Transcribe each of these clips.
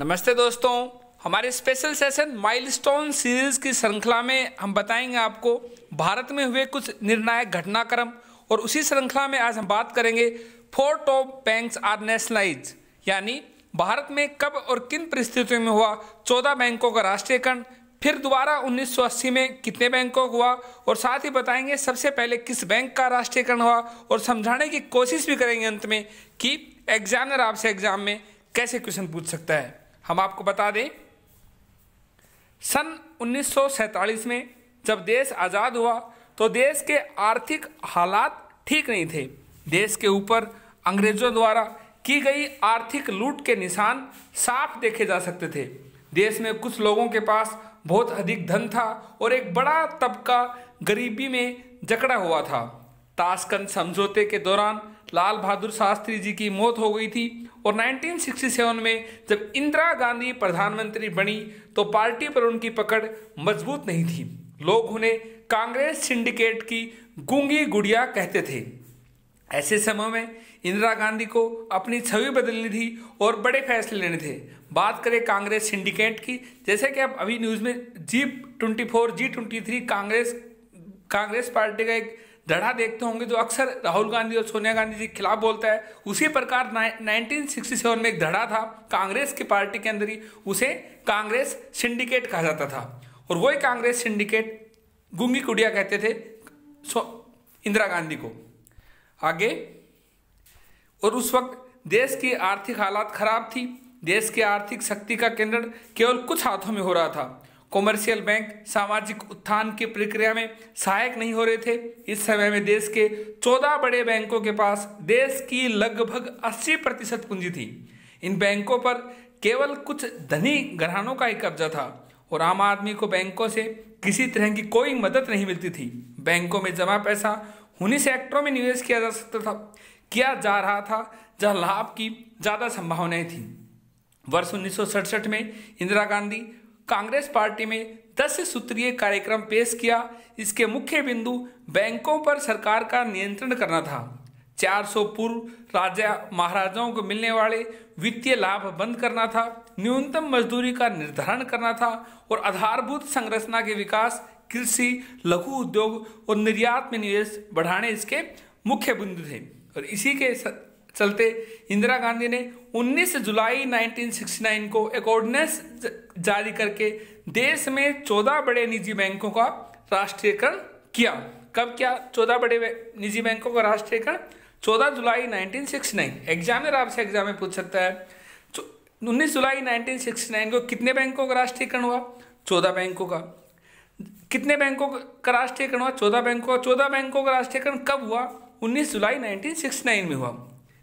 नमस्ते दोस्तों, हमारे स्पेशल सेशन माइलस्टोन सीरीज की श्रृंखला में हम बताएंगे आपको भारत में हुए कुछ निर्णायक घटनाक्रम। और उसी श्रृंखला में आज हम बात करेंगे 4 टॉप बैंक्स आर नेशनलाइज, यानी भारत में कब और किन परिस्थितियों में हुआ 14 बैंकों का राष्ट्रीयकरण, फिर दोबारा 1980 में कितने बैंकों का हुआ, और साथ ही बताएंगे सबसे पहले किस बैंक का राष्ट्रीयकरण हुआ, और समझाने की कोशिश भी करेंगे अंत में कि एग्जामिनर आपसे एग्जाम में कैसे क्वेश्चन पूछ सकता है। हम आपको बता दें, सन 1947 में जब देश आज़ाद हुआ तो देश के आर्थिक हालात ठीक नहीं थे। देश के ऊपर अंग्रेजों द्वारा की गई आर्थिक लूट के निशान साफ देखे जा सकते थे। देश में कुछ लोगों के पास बहुत अधिक धन था और एक बड़ा तबका गरीबी में जकड़ा हुआ था। ताशकंद समझौते के दौरान लाल बहादुर शास्त्री जी की मौत हो गई थी और 1967 में जब इंदिरा गांधी प्रधानमंत्री बनी तो पार्टी पर उनकी पकड़ मजबूत नहीं थी। लोग उन्हें कांग्रेस सिंडिकेट की गूंगी गुड़िया कहते थे। ऐसे समय में इंदिरा गांधी को अपनी छवि बदलनी थी और बड़े फैसले लेने थे। बात करें कांग्रेस सिंडिकेट की, जैसे कि आप अभी न्यूज़ में G24, G23 कांग्रेस पार्टी का एक धड़ा देखते होंगे जो अक्सर राहुल गांधी और सोनिया गांधी जी के खिलाफ बोलता है। उसी प्रकार 1967 में एक धड़ा था कांग्रेस की पार्टी के अंदर ही, उसे कांग्रेस सिंडिकेट कहा जाता था। और वही कांग्रेस सिंडिकेट गूंगी गुड़िया कहते थे इंदिरा गांधी को। आगे, और उस वक्त देश की आर्थिक हालात खराब थी। देश की आर्थिक शक्ति का केंद्र केवल कुछ हाथों में हो रहा था। कॉमर्शियल बैंक सामाजिक उत्थान की प्रक्रिया में सहायक नहीं हो रहे थे। इस समय में देश के 14 बड़े बैंकों के पास देश की लगभग 80% पूंजी थी। इन बैंकों पर केवल कुछ धनी घरानों का ही कब्जा था और आम आदमी को बैंकों से किसी तरह की कोई मदद नहीं मिलती थी। बैंकों में जमा पैसा उन्हीं सेक्टरों में निवेश किया जा रहा था जहां लाभ की ज़्यादा संभावनाएं थी। वर्ष 1967 में इंदिरा गांधी कांग्रेस पार्टी में 10 सूत्रीय कार्यक्रम पेश किया। इसके मुख्य बिंदु बैंकों पर सरकार का नियंत्रण करना था, 400 पूर्व राजा महाराजाओं को मिलने वाले वित्तीय लाभ बंद करना था, न्यूनतम मजदूरी का निर्धारण करना था और आधारभूत संरचना के विकास, कृषि, लघु उद्योग और निर्यात में निवेश बढ़ाने इसके मुख्य बिंदु थे। और इसी के चलते इंदिरा गांधी ने 19 जुलाई 1969 को एक ऑर्डिनेंस जारी करके देश में 14 बड़े निजी बैंकों का राष्ट्रीयकरण किया। कब किया 14 बड़े निजी बैंकों का राष्ट्रीयकरण? 14 जुलाई 1969। एग्जामिनर आपसे एग्जाम में पूछ सकता है 19 जुलाई 1969 को कितने बैंकों का राष्ट्रीयकरण हुआ? 14 बैंकों का। कितने बैंकों का राष्ट्रीयकरण हुआ? 14 बैंकों का। 14 बैंकों का राष्ट्रीयकरण कब हुआ? 19 जुलाई 1969 में हुआ।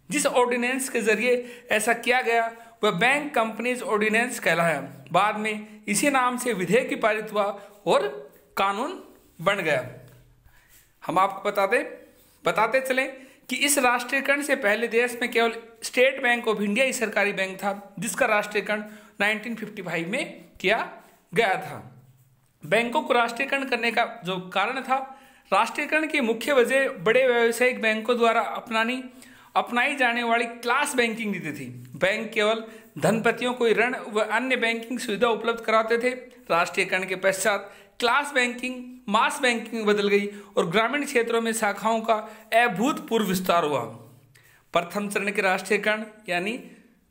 जिस ऑर्डिनेंस के जरिए ऐसा किया गया वह बैंक कंपनीज ऑर्डिनेंस कहलाया। बाद में इसी नाम से विधेयक पारित हुआ और कानून बन गया। हम आपको बताते चलें कि इस राष्ट्रीयकरण से पहले देश में केवल स्टेट बैंक ऑफ इंडिया ही सरकारी बैंक था, जिसका राष्ट्रीयकरण 1955 में किया गया था। बैंकों को राष्ट्रीयकरण करने का जो कारण था, राष्ट्रीयकरण की मुख्य वजह बड़े व्यावसायिक बैंकों द्वारा अपनाई जाने वाली क्लास बैंकिंग नीति थी। बैंक केवल धनपतियों को ऋण व अन्य बैंकिंग सुविधा उपलब्ध कराते थे। राष्ट्रीयकरण के पश्चात क्लास बैंकिंग मास बैंकिंग में बदल गई और ग्रामीण क्षेत्रों में शाखाओं का अभूतपूर्व विस्तार हुआ। प्रथम चरण के राष्ट्रीयकरण यानी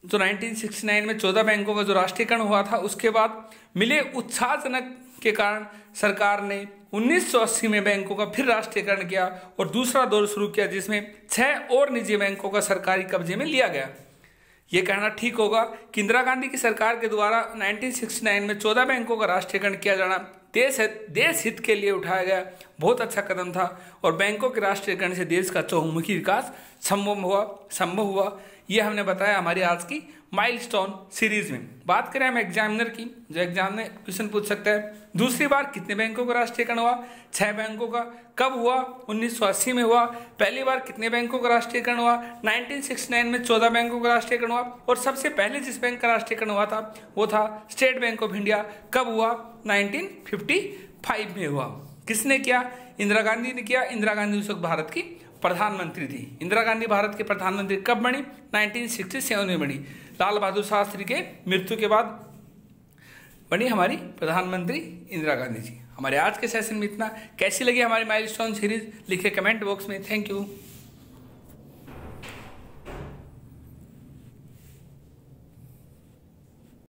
जो 1969 में 14 बैंकों का जो राष्ट्रीयकरण हुआ था, उसके बाद मिले उत्साहजनक के कारण सरकार ने 1980 में बैंकों का फिर राष्ट्रीयकरण किया और दूसरा दौर शुरू किया, जिसमें 6 और निजी बैंकों का सरकारी कब्जे में लिया गया। ये कहना ठीक होगा कि इंदिरा गांधी की सरकार के द्वारा 1969 में 14 बैंकों का राष्ट्रीयकरण किया जाना देश हित के लिए उठाया गया बहुत अच्छा कदम था और बैंकों के राष्ट्रीयकरण से देश का चहुमुखी विकास संभव हुआ। ये हमने बताया हमारी आज की माइलस्टोन सीरीज में। बात करें हम एग्जामिनर की, जो एग्जाम में क्वेश्चन पूछ सकता है, दूसरी बार कितने बैंकों का राष्ट्रीयकरण हुआ? 6 बैंकों का। कब हुआ? 1980 में हुआ। पहली बार कितने बैंकों का राष्ट्रीयकरण हुआ? 1969 में 14 बैंकों का राष्ट्रीयकरण हुआ। और सबसे पहले जिस बैंक का राष्ट्रीयकरण हुआ था वो था स्टेट बैंक ऑफ इंडिया। कब हुआ? 1955 में हुआ। किसने किया? इंदिरा गांधी ने किया। इंदिरा गांधी उस वक्त भारत की प्रधानमंत्री थी। इंदिरा गांधी भारत के प्रधानमंत्री कब बनी? 1967 में बनी। लाल बहादुर शास्त्री के मृत्यु के बाद बनी हमारी प्रधानमंत्री इंदिरा गांधी जी। हमारे आज के सेशन में इतना। कैसी लगी हमारी माइलस्टोन सीरीज लिखे कमेंट बॉक्स में। Thank you.